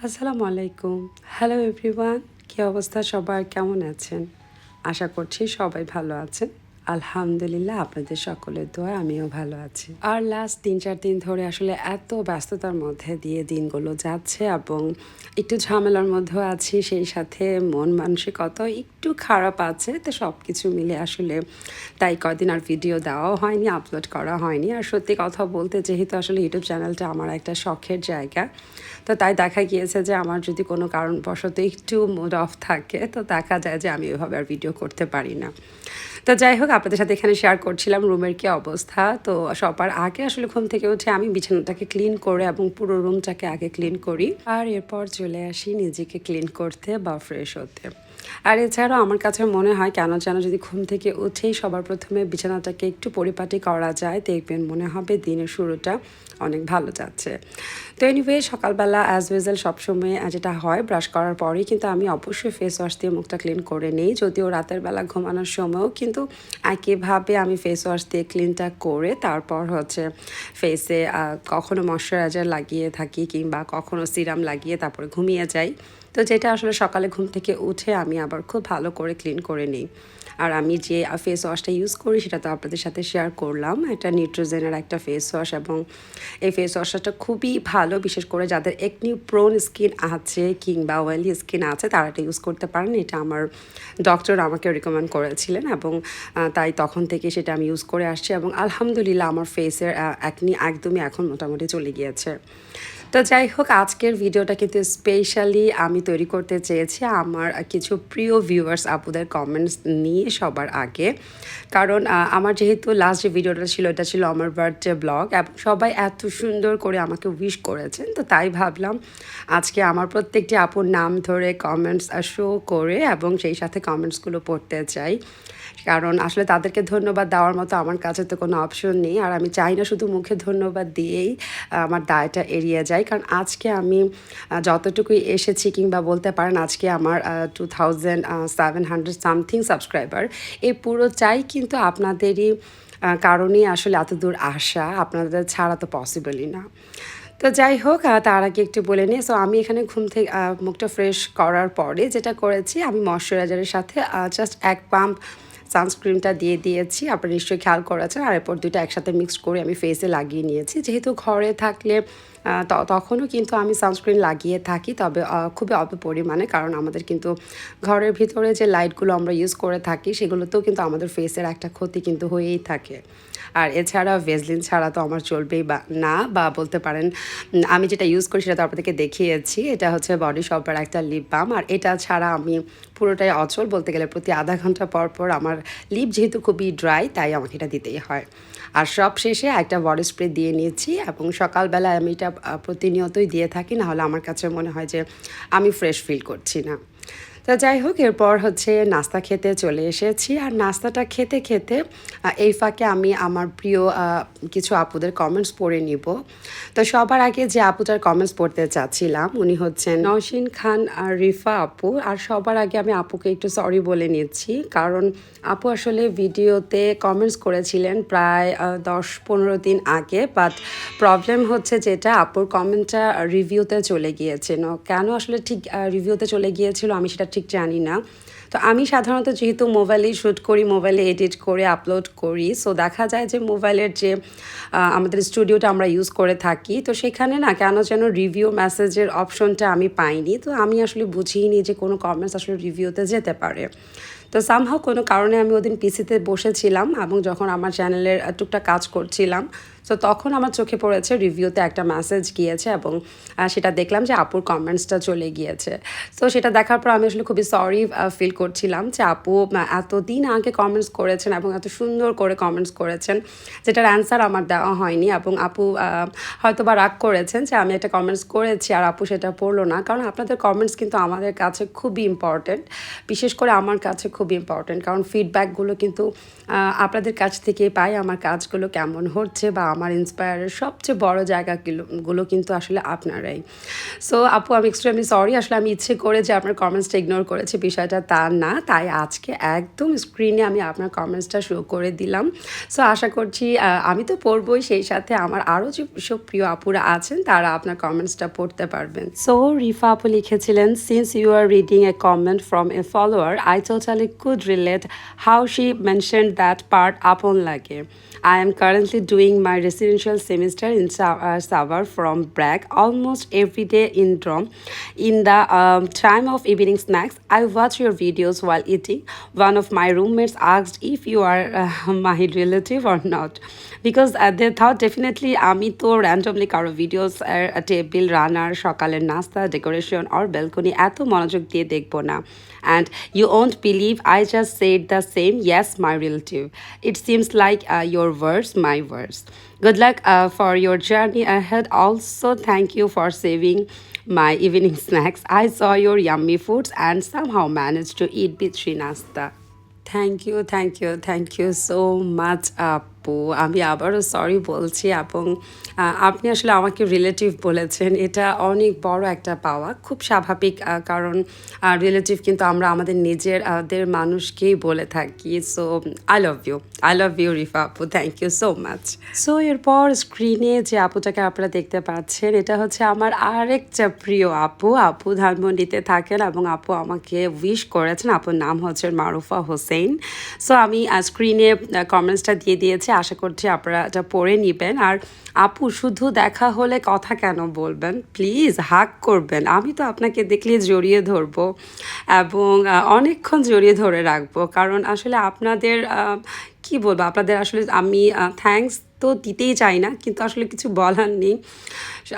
আসসালামু আলাইকুম। Hello everyone. কী অবস্থা সবার? কেমন আছেন? আশা করছি সবাই ভালো আছেন। আলহামদুলিল্লাহ আপনাদের সকলের দোয়ায় আমিও ভালো আছি। আর লাস্ট ৩-৪ দিন ধরে আসলে এত ব্যস্ততার মধ্যে দিয়ে দিনগুলো যাচ্ছে এবং একটু ঝামেলার মধ্যেও আছি। সেই সাথে মন মানসিকতাও একটু খারাপ আছে। তো সব কিছু মিলে আসলে তাই কয়দিন আর ভিডিও দেওয়াও হয়নি, আপলোড করা হয়নি। আর সত্যি কথা বলতে যেহেতু আসলে ইউটিউব চ্যানেলটা আমার একটা শখের জায়গা। তো তাই দেখা গিয়েছে যে আমার যদি কোনো কারণবশত একটু মুড অফ থাকে তো দেখা যায় যে আমি ওইভাবে আর ভিডিও করতে পারি না। তো যাই হোক আপনাদের সাথে এখানে শেয়ার করছিলাম রুমের কী অবস্থা। তো সবার আগে আসলে ঘুম থেকে উঠে আমি বিছানাটাকে ক্লিন করে এবং পুরো রুমটাকে আগে ক্লিন করি। আর এরপর চলে আসি নিজেকে ক্লিন করতে বা ফ্রেশ হতে। আর এছাড়াও আমার কাছে মনে হয় কেন যেন যদি ঘুম থেকে উঠেই সবার প্রথমে বিছানাটাকে একটু পরিপাটি করা যায় দেখবেন মনে হবে দিনের শুরুটা অনেক ভালো যাচ্ছে। তো এনিওয়ে সকালবেলা অ্যাজ ইউজুয়াল সবসময় যেটা হয় ব্রাশ করার পরেই কিন্তু আমি অবশ্যই ফেস ওয়াশ দিয়ে মুখটা ক্লিন করে নিই। যদিও রাতের বেলা ঘুমানোর সময়ও কিন্তু একইভাবে আমি ফেস ওয়াশ দিয়ে ক্লিনটা করে তারপর হচ্ছে ফেসে কখনো ময়শ্চারাইজার লাগিয়ে থাকি কিংবা কখনো সিরাম লাগিয়ে তারপরে ঘুমিয়ে যাই। তো যেটা আসলে সকালে ঘুম থেকে উঠে আমি আবার খুব ভালো করে ক্লিন করে নিই। আর আমি যে ফেস ওয়াশটা ইউজ করি সেটা তো আপনাদের সাথে শেয়ার করলাম। এটা নিউট্রিজেনের একটা ফেস ওয়াশ এবং এই ফেস ওয়াশটা খুবই ভালো, বিশেষ করে যাদের একনি প্রোন স্কিন আছে কিংবা অয়েলি স্কিন আছে তারা এটা ইউজ করতে পারেন। এটা আমার ডক্টর আমাকে রিকমেন্ড করেছিলেন এবং তাই তখন থেকে সেটা আমি ইউজ করে আসছি এবং আলহামদুলিল্লাহ আমার ফেসের একনি একদমই এখন মোটামুটি চলে গিয়েছে। তো যাই হোক আজকের ভিডিওটা কিন্তু স্পেশালি আমি তৈরি করতে চেয়েছি আমার কিছু প্রিয় ভিউয়ার্স আপুদের কমেন্টস নিয়ে সবার আগে। কারণ আমার যেহেতু লাস্ট যে ভিডিওটা ছিল এটা ছিল আমার বার্থডে ব্লগ এবং সবাই এত সুন্দর করে আমাকে উইশ করেছেন। তো তাই ভাবলাম আজকে আমার প্রত্যেকটি আপুর নাম ধরে কমেন্টস শো করে এবং সেই সাথে কমেন্টসগুলো পড়তে চাই। কারণ আসলে তাদেরকে ধন্যবাদ দেওয়ার মতো আমার কাছে তো কোনো অপশন নেই। আর আমি চাই না শুধু মুখে ধন্যবাদ দিয়েই আমার দায়টা এড়িয়ে যায়। কারণ আজকে আমি যতটুকুই এসেছি কিংবা বলতে পারেন আজকে আমার 2700 সামথিং সাবস্ক্রাইবার। এই পুরোটাই কিন্তু আপনাদেরই কারণেই আসলে এত দূর আসা। আপনাদের ছাড়া তো পসিবলই না। তো যাই হোক তার আগে একটু বলে নিই। সো আমি এখানে ঘুম থেকে মুখটা ফ্রেশ করার পরে যেটা করেছি আমি ময়শ্চারাইজারের সাথে জাস্ট ১ পাম্প সানস্ক্রিনটা দিয়ে দিয়েছি। আপনারা নিশ্চয়ই খেয়াল করেছেন। আর এরপর ২টা একসাথে মিক্সড করে আমি ফেসে লাগিয়ে নিয়েছি। যেহেতু ঘরে থাকলে তখনও কিন্তু আমি সানস্ক্রিন লাগিয়ে থাকি, তবে খুবই অল্প পরিমাণে। কারণ আমাদের কিন্তু ঘরের ভিতরে যে লাইটগুলো আমরা ইউজ করে থাকি সেগুলোতেও কিন্তু আমাদের ফেসের একটা ক্ষতি কিন্তু হয়েই থাকে। আর এছাড়া ভেসলিন ছাড়া তো আমার চলবেই না বা বলতে পারেন আমি যেটা ইউজ করি সেটা তো আপনাদেরকে দেখিয়েছি। এটা হচ্ছে বডি শপের একটা লিপ বাম। আর এটা ছাড়া আমি পুরোটাই অচল বলতে গেলে প্রতি আধা ঘন্টা পর পর আমার লিপ যেহেতু খুবই ড্রাই তাই আমাকে এটা দিতেই হয়। আর সব শেষে একটা বডি স্প্রে দিয়ে নিয়েছি এবং সকালবেলায় আমি এটা প্রতিনিয়তই দিয়ে থাকি, নাহলে আমার কাছে মনে হয় যে আমি ফ্রেশ ফিল করছি না। তো যাই হোক এরপর হচ্ছে নাস্তা খেতে চলে এসেছি। আর নাস্তাটা খেতে খেতে এই ফাঁকে আমি আমার প্রিয় কিছু আপুদের কমেন্টস পড়ে নিব। তো সবার আগে যে আপুটার কমেন্টস পড়তে চাচ্ছিলাম উনি হচ্ছেন নওশিন খান আর রিফা আপু। আর সবার আগে আমি আপুকে একটু সরি বলে নিচ্ছি, কারণ আপু আসলে ভিডিওতে কমেন্টস করেছিলেন প্রায় 10-15 দিন আগে, বাট প্রবলেম হচ্ছে যেটা আপুর কমেন্টটা রিভিউতে চলে গিয়েছিল। কেন আসলে ঠিক রিভিউতে চলে গিয়েছিল আমি সেটা ঠিক জানি না। তো আমি সাধারণত যেহেতু মোবাইলেই শ্যুট করি, মোবাইলে এডিট করে আপলোড করি, সো দেখা যায় যে মোবাইলের যে আমাদের স্টুডিওটা আমরা ইউজ করে থাকি তো সেখানে না কেন যেন রিভিউ মেসেজের অপশনটা আমি পাইনি। তো আমি আসলে বুঝিনি যে কোনো কমেন্টস আসলে রিভিউতে যেতে পারে। তো সামহাও কোনো কারণে আমি ওদিন পিসিতে বসেছিলাম এবং যখন আমার চ্যানেলের টুকটাক কাজ করছিলাম সো তখন আমার চোখে পড়েছে রিভিউতে একটা মেসেজ গিয়েছে এবং সেটা দেখলাম যে আপুর কমেন্টসটা চলে গিয়েছে। সো সেটা দেখার পর আমি আসলে খুবই সরি ফিল করছিলাম যে আপু এতদিন আগে কমেন্টস করেছেন এবং এত সুন্দর করে কমেন্টস করেছেন যেটার অ্যান্সার আমার দেওয়া হয়নি এবং আপু হয়তো বা রাগ করেছেন যে আমি একটা কমেন্টস করেছি আর আপু সেটা পড়লো না। কারণ আপনাদের কমেন্টস কিন্তু আমাদের কাছে খুবই ইম্পর্ট্যান্ট, বিশেষ করে আমার কাছে খুবই ইম্পর্ট্যান্ট, কারণ ফিডব্যাকগুলো কিন্তু আপনাদের কাছ থেকেই পাই আমার কাজগুলো কেমন হচ্ছে বা আমার আমার ইন্সপায়ারের সবচেয়ে বড় জায়গাগুলো কিন্তু আসলে আপনারাই। সো আপু আমি এক্সট্রিমলি সরি, আসলে আমি ইচ্ছে করে যে আপনার কমেন্টসটা ইগনোর করেছি বিষয়টা তা না, তাই আজকে একদম স্ক্রিনে আমি আপনার কমেন্টসটা শো করে দিলাম। সো আশা করছি আমি তো পড়বই, সেই সাথে আমার আরও যেসব প্রিয় আপুরা আছেন তারা আপনার কমেন্টসটা পড়তে পারবেন। সো রিফা আপু লিখেছিলেন, since you are reading a comment from a follower, I totally could relate how she mention that part আপন লাগে। I am currently doing my residential semester in Savar from Bragg almost every day in Drom. In the time of evening snacks, I watch your videos while eating. One of my roommates asked if you are my relative or not, because they thought definitely আমি তো randomly কারো videos table runner সকালের নাস্তা decoration আর balcony এত মনোযোগ দিয়ে দেখবো না। And you won't believe I just said the same, yes, my relative. It seems like your words, my words. Good luck for your journey ahead. Also, thank you for saving my evening snacks. I saw your yummy foods and somehow managed to eat bitri nasta. Thank you so much আপু। আমি আবারও sorry বলছি, এবং আপনি আসলে আমাকে relative বলেছেন, এটা অনেক বড় একটা পাওয়া, খুব স্বাভাবিক, কারণ রিলেটিভ কিন্তু আমরা আমাদের নিজেদের মানুষকেই বলে থাকি। So I love you Rifa আপু, thank you so much. So এরপর স্ক্রিনে যে আপুটাকে আপনারা দেখতে পাচ্ছেন, এটা হচ্ছে আমার আরেকটা প্রিয় আপু ধানমন্ডিতে থাকেন, এবং আপু আমাকে উইশ করেছেন। আপুর নাম হচ্ছে মারুফা হোসেন। সো আমি স্ক্রিনে কমেন্টসটা দিয়ে দিয়েছি, আশা করছি আপনারা এটা পড়ে নেবেন। আর আপু শুধু দেখা হলে কথা কেন বলবেন, প্লিজ হাগ করবেন, আমি তো আপনাকে দেখলে জড়িয়ে ধরবো এবং অনেকক্ষণ জড়িয়ে ধরে রাখবো, কারণ আসলে আপনাদের কি বলবো, আপনাদের আসলে আমি থ্যাঙ্কস তো দিতেই চাই না, কিন্তু আসলে কিছু বলার নেই।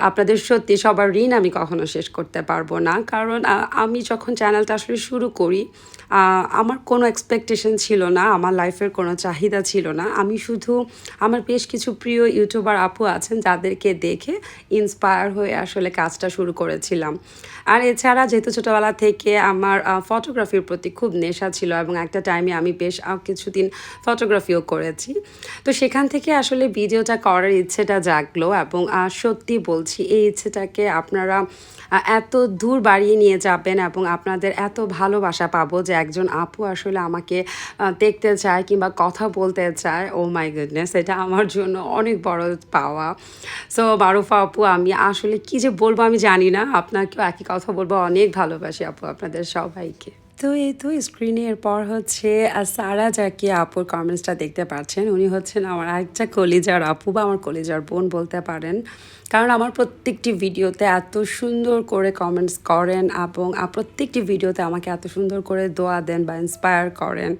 আপনাদের সত্যি সবার ঋণ আমি কখনো শেষ করতে পারবো না, কারণ আমি যখন চ্যানেলটা আসলে শুরু করি আমার কোনো এক্সপেকটেশন ছিল না, আমার লাইফের কোনো চাহিদা ছিল না। আমি শুধু আমার বেশ কিছু প্রিয় ইউটিউবার আপু আছেন যাদেরকে দেখে ইন্সপায়ার হয়ে আসলে কাজটা শুরু করেছিলাম। আর এছাড়া যেহেতু ছোটোবেলা থেকে আমার ফটোগ্রাফির প্রতি খুব নেশা ছিল, এবং একটা টাইমে আমি বেশ কিছুদিন ফটোগ্রাফিও করেছি, তো সেখান থেকে আসলে ভিডিওটা করার ইচ্ছেটা জাগলো, এবং সত্যি বলছি এই ইচ্ছেটাকে আপনারা এত দূর বাড়িয়ে নিয়ে যাবেন, এবং আপনাদের এত ভালোবাসা পাবো যে একজন আপু আসলে আমাকে দেখতে চায় কিংবা কথা বলতে চায়। ও মাই গুডনেস, এটা আমার জন্য অনেক বড় পাওয়া। সো মারুফা আপু, আমি আসলে কী যে বলবো আমি জানি না, আপনাকেও একই কথা বলবো, অনেক ভালোবাসি আপু আপনাদের সবাইকে। তো এই তো স্ক্রিনে এরপর হচ্ছে সারা যাকে আপুর কমেন্টসটা দেখতে পাচ্ছেন, উনি হচ্ছেন আমার আরেকটা কলিজার আপু বা আমার কলিজার বোন বলতে পারেন, কারণ আমার প্রত্যেকটি ভিডিওতে এত সুন্দর করে কমেন্টস করেন, এবং প্রত্যেকটি ভিডিওতে আমাকে এত সুন্দর করে দোয়া দেন বা ইন্সপায়ার করেন,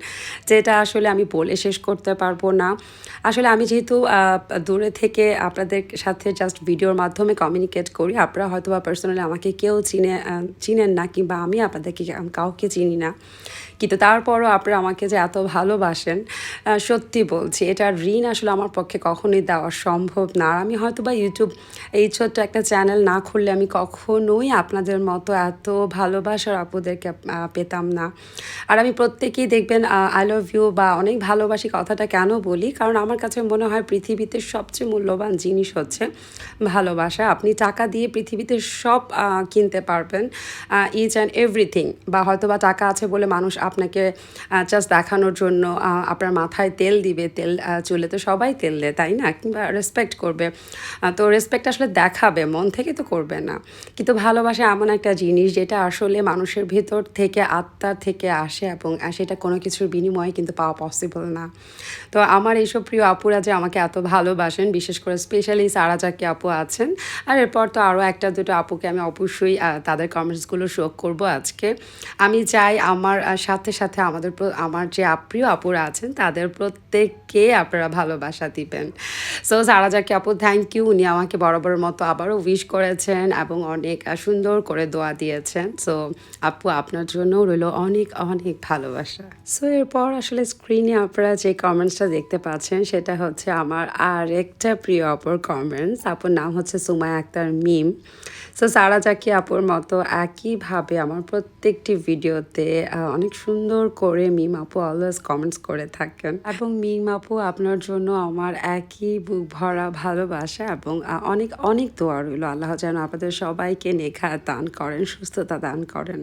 যেটা আসলে আমি বলে শেষ করতে পারবো না। আসলে আমি যেহেতু দূরে থেকে আপনাদের সাথে জাস্ট ভিডিওর মাধ্যমে কমিউনিকেট করি, আপনারা হয়তো বা পার্সোনালি আমাকে কেউ চিনেন না, কিংবা আমি আপনাদেরকে কাউকে চিনি না, কিন্তু তারপরও আপনারা আমাকে যে এত ভালোবাসেন, সত্যি বলছি এটার ঋণ আসলে আমার পক্ষে কখনোই দেওয়া সম্ভব না। আর আমি হয়তো বা ইউটিউব এই ছোট্ট একটা চ্যানেল না খুললে আমি কখনোই আপনাদের মতো এত ভালোবাসার আপুদেরকে পেতাম না। আর আমি প্রত্যেকেই দেখবেন আই লাভ ইউ বা অনেক ভালোবাসি কথাটা কেন বলি, কারণ আমার কাছে মনে হয় পৃথিবীতে সবচেয়ে মূল্যবান জিনিস হচ্ছে ভালোবাসা। আপনি টাকা দিয়ে পৃথিবীতে সব কিনতে পারবেন, ইচ অ্যান্ড এভরিথিং, বা হয়তো বা টাকা আছে বলে মানুষ আপনাকে জাস্ট দেখানোর জন্য আপনার মাথায় তেল দিবে, তেল চুলে তো সবাই তেল দেয় তাই না, কিংবা রেসপেক্ট করবে, তো রেসপেক্ট আসলে দেখাবে, মন থেকে তো করবে না। কিন্তু ভালোবাসা এমন একটা জিনিস যেটা আসলে মানুষের ভিতর থেকে আত্মার থেকে আসে, এবং সেটা কোনো কিছুর বিনিময়ে কিন্তু পাওয়া পসিবল না। তো আমার এইসব প্রিয় আপুরা যে আমাকে এত ভালোবাসেন, বিশেষ করে স্পেশালি সারা জাকি আপু আছেন, আর এরপর তো আরও একটা দুটো আপুকে আমি অবশ্যই তাদের কমেন্টসগুলো শো করব আজকে। আমি চাই আমার সাথে সাথে আমার যে প্রিয় আপুরা আছেন তাদের প্রত্যেককে আপনারা ভালোবাসা দিবেন। সো সারা জাকি আপু থ্যাংক ইউ, উনি আমাকে বরাবরের মতো আবারও উইশ করেছেন, এবং অনেক অনেক সুন্দর করে দোয়া দিয়েছেন। সো আপু আপনার জন্য রইল অনেক অনেক ভালোবাসা। সো এরপর আসলে স্ক্রিনে আপনারা যে কমেন্টসটা দেখতে পাচ্ছেন সেটা হচ্ছে আমার আরেকটা প্রিয় আপুর কমেন্টস। আপুর নাম হচ্ছে সুমাইয়া আক্তার মিম। সো সারা জাকি আপুর মতো একইভাবে আমার প্রত্যেকটি ভিডিওতে অনেক সুন্দর করে মিম আপু অলওয়েজ কমেন্টস করে থাকেন, এবং মিম আপু আপনার জন্য আমার একই বুক ভরা ভালোবাসা এবং অনেক অনেক দোয়া রইল। আল্লাহ যেন আপনাদের সবাইকে নেখায় দান করেন, সুস্থতা দান করেন,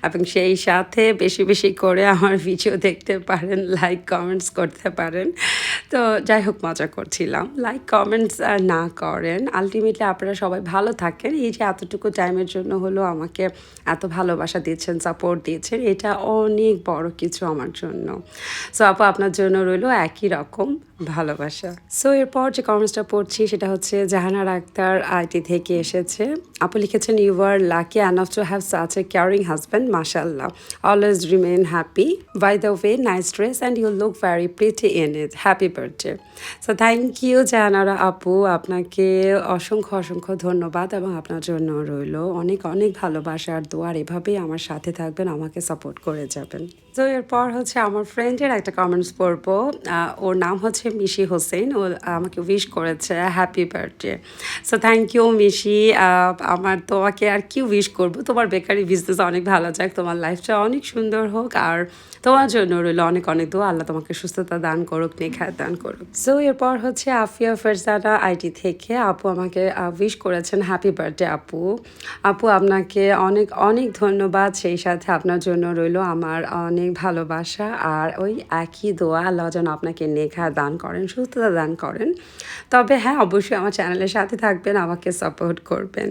এবং সেই সাথে বেশি বেশি করে আমার ভিডিও দেখতে পারেন, লাইক কমেন্টস করতে পারেন। তো যাই হোক, মজা করছিলাম। লাইক কমেন্টস না করেন, আলটিমেটলি আপনারা সবাই ভালো থাকেন। এই যে এতটুকু টাইমের জন্য হলো আমাকে এত ভালোবাসা দিচ্ছেন, সাপোর্ট দিয়েছেন, এটা অনেক বড় কিছু আমার জন্য। সো আপু আপনার জন্য রইলো একই রকম ভালোবাসা। সো এরপর যে কমেন্টসটা পড়ছি সেটা হচ্ছে জাহানারা আক্তার আইটি থেকে এসেছে। আপু লিখেছেন, you are lucky enough to have such a caring husband, মাশাআল্লাহ, always remain happy, by the way nice dress and you look very pretty in it, happy birthday. So thank you Jahanara আপু, আপনাকে অসংখ্য অসংখ্য ধন্যবাদ, এবং আপনার জন্য রইলো অনেক অনেক ভালোবাসা আর দোয়ার, এভাবেই আমার সাথে থাকবেন, আমাকে সাপোর্ট করে যাবেন। তো এরপর হচ্ছে আমার ফ্রেন্ডের একটা কমেন্টস পড়বো। ওর নাম হচ্ছে মিশি হোসেন। ও আমাকে উইশ করেছে happy birthday. So thank you Mishi. আমার তোমাকে আর কি উইশ করবো, তোমার বেকারি বিজনেস অনেক ভালো যাক, তোমার লাইফটা অনেক সুন্দর হোক, আর তোমার জন্য রইল অনেক অনেক দোয়া, আল্লাহ তোমাকে সুস্থতা দান করুক, নেখায় দান করুক। সো এরপর হচ্ছে আফিয়া ফারজানা আইটি থেকে আপু আমাকে উইশ করেছেন হ্যাপি বার্থডে আপু। আপু আপনাকে অনেক অনেক ধন্যবাদ, সেই সাথে আপনার জন্য রইল আমার অনেক ভালোবাসা আর ওই একই দোয়া, আল্লাহ যেন আপনাকে নেখায় দান করেন, সুস্থতা দান করেন। তবে হ্যাঁ, অবশ্যই আমার চ্যানেলের সাথে থাকবেন, আমাকে সাপোর্ট করবেন।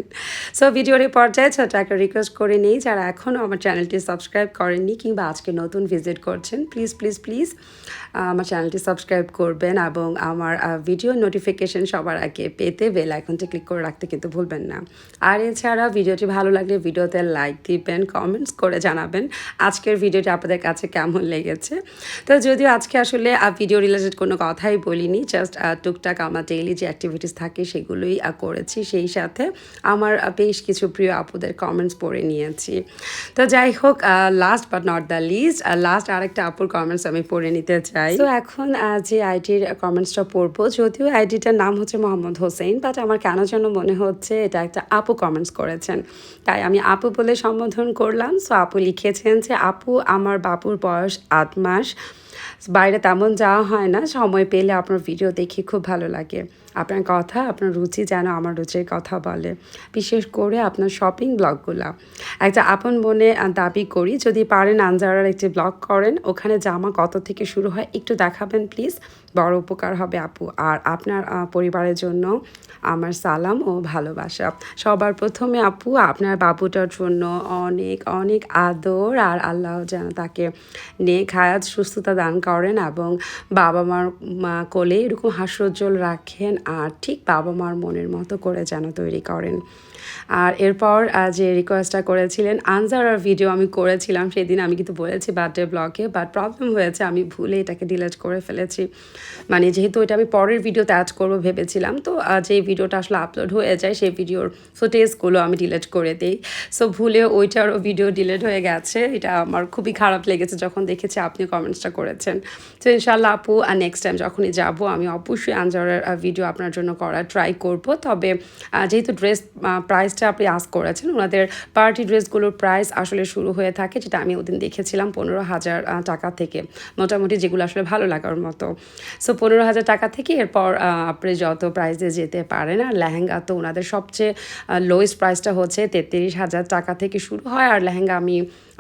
সো ভিডিওর এই পর্যায়ে ছোট একটা রিকোয়েস্ট করে নিই, যারা এখনও আমার চ্যানেলটি সাবস্ক্রাইব করেননি কিংবা আজকে নতুন ভিজিট করছেন, প্লিজ প্লিজ প্লিজ আমার চ্যানেলটি সাবস্ক্রাইব করবেন, এবং আমার ভিডিও নোটিফিকেশন সবার আগে পেতে বেল আইকনটি ক্লিক করে রাখতে কিন্তু ভুলবেন না। আর এছাড়া ভিডিওটি ভালো লাগলে ভিডিওতে লাইক দিবেন, কমেন্টস করে জানাবেন আজকের ভিডিওটি আপনাদের কাছে কেমন লেগেছে। তো যদিও আজকে আসলে ভিডিও রিলেটেড কোনো কথাই বলিনি, জাস্ট টুকটাক আমার ডেইলি যে অ্যাক্টিভিটিস থাকে সেগুলোই করেছি, সেই সাথে আমার বেশ কিছু প্রিয় আপুদের কমেন্টস পড়ে নিয়েছি। তো যাই হোক, last but not the least, last আরেকটা আপুর কমেন্টস আমি পড়ে নিতে চাই। তো এখন যে আইডির কমেন্টসটা পড়বো, যদিও আইডিটার নাম হচ্ছে মোহাম্মদ হোসেন, বাট আমার কেন যেন মনে হচ্ছে এটা একটা আপু কমেন্টস করেছেন, তাই আমি আপু বলে সম্বোধন করলাম। সো আপু লিখেছেন যে, আপু আমার বাবুর বয়স 8 মাস, বাইরে তেমন যাওয়া হয় না, সময় পেলে আপনার ভিডিও দেখি খুব ভালো লাগে, আপনার কথা, আপনার রুচি যেন আমার রুচির কথা বলে, বিশেষ করে আপনার শপিং ব্লগগুলো। একটা আপন মনে দাবি করি, যদি পারেন আনজারার একটি ব্লগ করেন, ওখানে জামা কত থেকে শুরু হয় একটু দেখাবেন প্লিজ, বড় উপকার হবে আপু। আর আপনার পরিবারের জন্য আমার সালাম ও ভালোবাসা। সবার প্রথমে আপু আপনার বাবুটার জন্য অনেক অনেক আদর, আর আল্লাহ যেন তাকে নেক হায়াত সুস্থতা দান করেন, এবং বাবা মার কোলে এরকম হাস্যোজ্জ্বল রাখেন, আর ঠিক বাবা মার মনের মতো করে যেন তৈরি করেন। আর এরপর যে রিকোয়েস্টটা করেছিলেন আনজারার ভিডিও আমি করেছিলাম সেদিন, আমি কিন্তু বলেছি বার্থডে ব্লগে, বাট প্রবলেম হয়েছে, আমি ভুলে এটাকে ডিলিট করে ফেলেছি। মানে যেহেতু এটা আমি পরের ভিডিওতে অ্যাড করবো ভেবেছিলাম, তো যে ভিডিওটা আসলে আপলোড হয়ে যায় সেই ভিডিওর ফুটেজগুলো আমি ডিলিট করে দিই। সো ভুলে ওইটারও ভিডিও ডিলিট হয়ে গেছে, এটা আমার খুবই খারাপ লেগেছে যখন দেখেছি আপনি কমেন্টসটা করেছেন। তো ইনশাল্লাহ আপু নেক্সট টাইম যখনই যাব আমি অবশ্যই আনজারের ভিডিও আপনার জন্য করার ট্রাই করব। তবে যেহেতু ড্রেস প্রাইসটা আপনি আস্ক করেছেন, ওনাদের পার্টি ড্রেসগুলোর প্রাইস আসলে শুরু হয়ে থাকে, যেটা আমি ওদিন দেখেছিলাম 15,000 টাকা থেকে, মোটামুটি যেগুলো আসলে ভালো লাগার মতো। সো 15,000 টাকা থেকে এরপর আপনি যত প্রাইসে যেতে পারেন। আর লেহেঙ্গা তো ওনাদের সবচেয়ে লোয়েস্ট প্রাইসটা হচ্ছে 33,000 টাকা থেকে শুরু হয়, আর লেহেঙ্গা আমি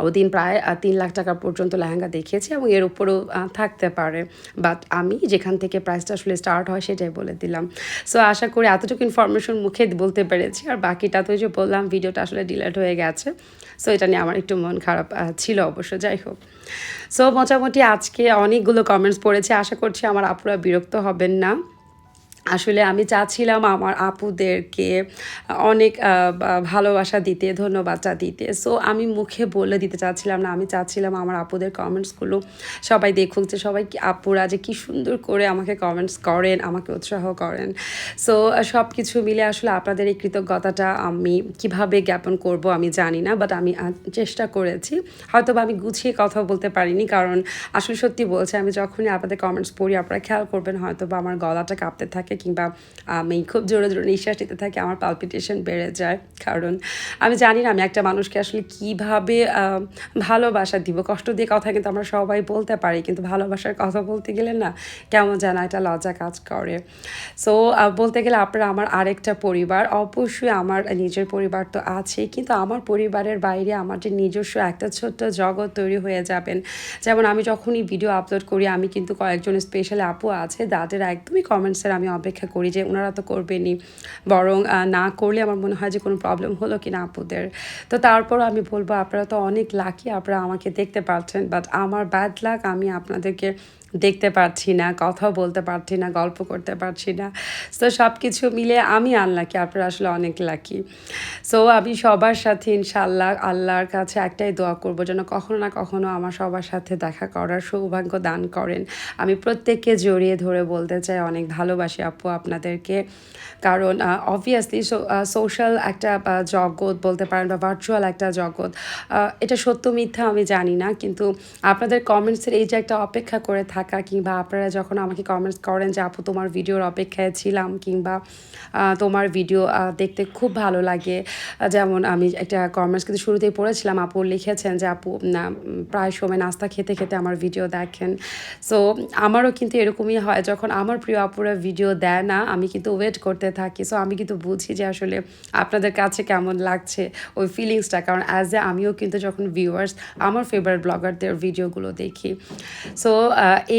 ওদিন প্রায় 3 লাখ টাকা পর্যন্ত লেহেঙ্গা দেখিয়েছি, এবং এর উপরেও থাকতে পারে, বাট আমি যেখান থেকে প্রাইসটা আসলে স্টার্ট হয় সেটাই বলে দিলাম। সো আশা করি এতটুকু ইনফরমেশন মুখে বলতে পেরেছি, আর বাকিটা তো যে বললাম ভিডিওটা আসলে ডিলিট হয়ে গেছে, সো এটা নিয়ে আমার একটু মন খারাপ ছিল অবশ্য। যাই হোক, সো মোটামুটি আজকে অনেকগুলো কমেন্টস পড়েছে, আশা করছি আমার আপুরা বিরক্ত হবেন না। আসলে আমি চাচ্ছিলাম আমার আপুদেরকে অনেক ভালোবাসা দিতে, ধন্যবাদটা দিতে। সো আমি মুখে বলে দিতে চাচ্ছিলাম না। আমি চাচ্ছিলাম আমার আপুদের কমেন্টসগুলো সবাই দেখুক, যে সবাই আপুরা যে কী সুন্দর করে আমাকে কমেন্টস করেন, আমাকে উৎসাহ করেন। সো সব কিছু মিলে আসলে আপনাদের এই কৃতজ্ঞতাটা আমি কিভাবে জ্ঞাপন করব আমি জানি না। বাট আমি চেষ্টা করেছি। হয়তোবা আমি গুছিয়ে কথা বলতে পারিনি, কারণ আসলে সত্যি বলছি, আমি যখনই আপনাদের কমেন্টস পড়ি আপনারা খেয়াল করবেন হয়তোবা আমার গলাটা কাঁপতে থাকে, কিংবা আমি খুব জোরে জোরে নিঃশ্বাস নিতে থাকি, আমার পালপিটেশন বেড়ে যায়। কারণ আমি জানি না আমি একটা মানুষকে আসলে কীভাবে ভালোবাসা দিব। কষ্ট দিয়ে কথা কিন্তু আমরা সবাই বলতে পারি, কিন্তু ভালোবাসার কথা বলতে গেলে না কেমন যেন একটা লজ্জা কাজ করে। সো বলতে গেলে আপনারা আমার আরেকটা পরিবার। অবশ্যই আমার নিজের পরিবার তো আছেই, কিন্তু আমার পরিবারের বাইরে আমার যে নিজস্ব একটা ছোট্ট জগৎ তৈরি হয়ে যাবেন। যেমন আমি যখনই ভিডিও আপলোড করি, আমি কিন্তু কয়েকজন স্পেশাল আপু আছে যাদের একদমই কমেন্টসের আমি অপেক্ষা করি যে ওনারা তো করবেনই, বরং না করলে আমার মনে হয় যে কোনো প্রবলেম হলো কি না আপুদের। তো তারপরও আমি বলবো আপনারা তো অনেক লাকি, আপনারা আমাকে দেখতে পাচ্ছেন। বাট আমার ব্যাড লাক, আমি আপনাদেরকে দেখতে পারছি না, কথাও বলতে পারছি না, গল্প করতে পারছি না। সো সব কিছু মিলে আমি আনলাকি, আপনারা আসলে অনেক লাকি। সো আমি সবার সাথে ইনশাআল্লাহ আল্লাহর কাছে একটাই দোয়া করবো, যেন কখনো না কখনো আমার সবার সাথে দেখা করার সৌভাগ্য দান করেন। আমি প্রত্যেককে জড়িয়ে ধরে বলতে চাই অনেক ভালোবাসি আপু আপনাদেরকে। কারণ অবভিয়াসলি সোশ্যাল একটা জগৎ বলতে পারেন, বা ভার্চুয়াল একটা জগৎ, এটা সত্য মিথ্যা আমি জানি না, কিন্তু আপনাদের কমেন্টসের এই যে একটা অপেক্ষা করে থাকা, কিংবা আপনারা যখন আমাকে কমেন্টস করেন যে আপু তোমার ভিডিওর অপেক্ষায় ছিলাম, কিংবা তোমার ভিডিও দেখতে খুব ভালো লাগে। যেমন আমি একটা কমেন্টস কিন্তু শুরুতেই পড়েছিলাম, আপু লিখেছেন যে আপু প্রায় সময় নাস্তা খেতে খেতে আমার ভিডিও দেখেন। সো আমারও কিন্তু এরকমই হয়, যখন আমার প্রিয় আপুরা ভিডিও দেয় না আমি কিন্তু ওয়েট করতে থাকি। সো আমি কিন্তু বুঝি যে আসলে আপনাদের কাছে কেমন লাগছে ওই ফিলিংসটা, কারণ অ্যাজ এ আমিও কিন্তু যখন ভিউয়ার্স আমার ফেভারিট ব্লগারদের ভিডিওগুলো দেখি। সো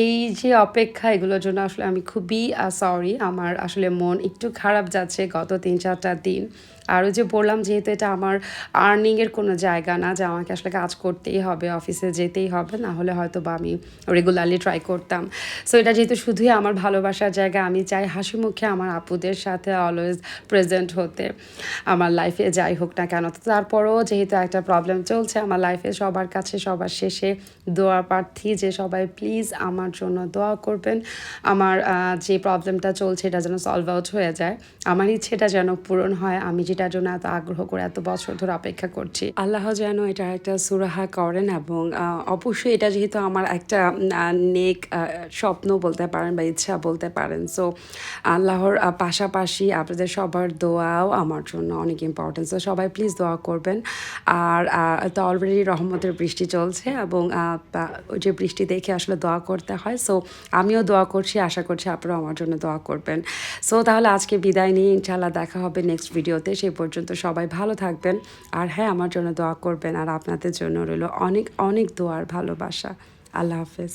এই যে অপেক্ষা, এগুলোর জন্য আসলে আমি খুবই সরি। আমার আসলে মন একটু খারাপ যাচ্ছে গত 3-4টা দিন। আর ওই যে বললাম, যেহেতু এটা আমার আর্নিংয়ের কোনো জায়গা না যে আমাকে আসলে কাজ করতেই হবে, অফিসে যেতেই হবে, না হলে হয়তো বা আমি রেগুলারলি ট্রাই করতাম। সো এটা যেহেতু শুধুই আমার ভালোবাসার জায়গা, আমি চাই হাসি মুখে আমার আপুদের সাথে অলওয়েজ প্রেজেন্ট হতে, আমার লাইফে যাই হোক না কেন। তো তারপরেও যেহেতু একটা প্রবলেম চলছে আমার লাইফে, সবার কাছে সবার শেষে দোয়া প্রার্থী যে সবাই প্লিজ আমার জন্য দোয়া করবেন। আমার যে প্রবলেমটা চলছে এটা যেন সলভ আউট হয়ে যায়, আমার ইচ্ছেটা যেন পূরণ হয়, আমি যেটার জন্য এত আগ্রহ করে এত বছর ধরে অপেক্ষা করছি। আল্লাহ যেন এটা একটা সুরাহা করেন। এবং অবশ্যই এটা যেহেতু আমার একটা নেক স্বপ্ন বলতে পারেন, বা ইচ্ছা বলতে পারেন। সো আল্লাহর পাশাপাশি আপনাদের সবার দোয়াও আমার জন্য অনেক ইম্পর্টেন্ট। সো সবাই প্লিজ দোয়া করবেন। আর তো অলরেডি রহমতের বৃষ্টি চলছে, এবং ওই যে বৃষ্টি দেখে আসলে দোয়া করতে হয়। সো আমিও দোয়া করছি, আশা করছি আপনারাও আমার জন্য দোয়া করবেন। সো তাহলে আজকে বিদায় নিয়ে ইনশাআল্লাহ দেখা হবে নেক্সট ভিডিওতে। সেই পর্যন্ত সবাই ভালো থাকবেন, আর হ্যাঁ আমার জন্য দোয়া করবেন, আর আপনাদের জন্য রইল অনেক অনেক দোয়ার ভালোবাসা। আল্লাহ হাফেজ।